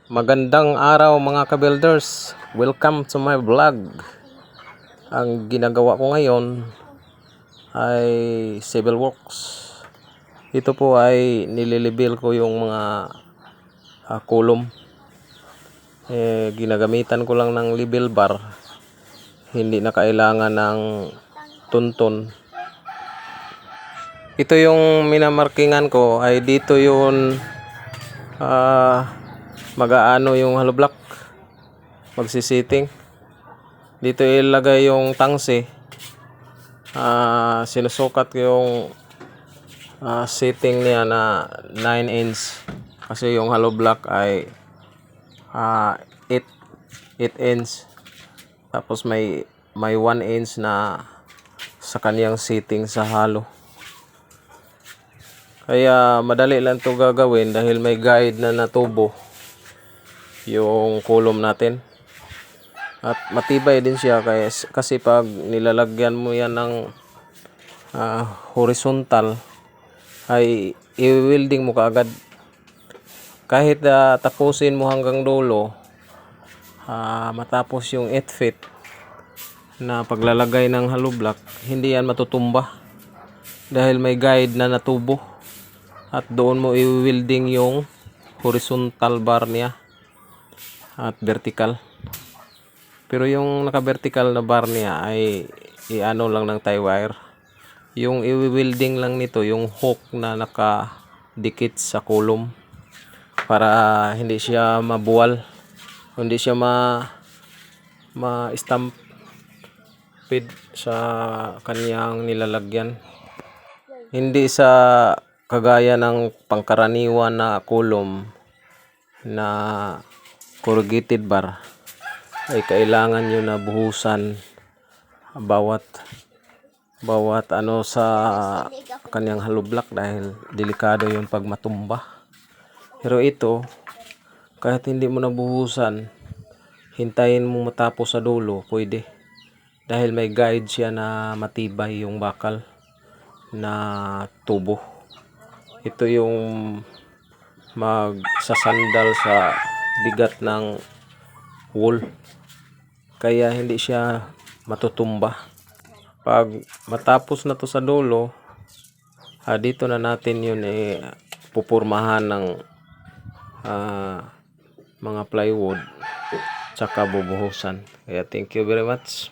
Magandang araw mga ka-builders. Welcome to my vlog. Ang ginagawa ko ngayon ay civil works. Ito po ay nililibil ko yung mga kulom. Ginagamitan ko lang ng level bar. Hindi na kailangan ng tunton. Ito yung minamarkingan ko ay dito yun mag-aano yung hollow block, magsisiting. Dito ilagay yung tangsi. Sinusukat yung sitting niya na 9 inch kasi yung hollow block ay 8 inch, tapos may 1 inch na sa kaniyang sitting sa hollow. Kaya madali lang to gagawin dahil may guide na tubo yung kulom natin. At matibay din siya kasi pag nilalagyan mo yan ng horizontal ay i-welding mo kaagad. Kahit tapusin mo hanggang dulo, matapos yung 8 feet na paglalagay ng hollow block, hindi yan matutumba dahil may guide na natubo. At doon mo i-welding yung horizontal bar niya at vertical. Pero yung naka-vertical na bar niya ay i-ano lang ng tie wire. Yung i-welding lang nito yung hook na nakadikit sa kulom para hindi siya mabuwal, hindi siya ma-stampede sa kaniyang nilalagyan. Hindi sa kagaya ng pangkaraniwan na kulom na corrugated bar ay kailangan nyo na buhusan bawat ano sa kanyang hollow block dahil delikado yung pag matumba. Pero ito, kahit hindi mo nabuhusan, hintayin mo matapos sa dulo, pwede, dahil may guide siya na matibay yung bakal na tubo. Ito yung magsasandal sa bigat ng wool, kaya hindi siya matutumba. Pag matapos na to sa dulo, dito na natin yun pupurmahan ng mga plywood tsaka bubuhusan. Kaya thank you very much.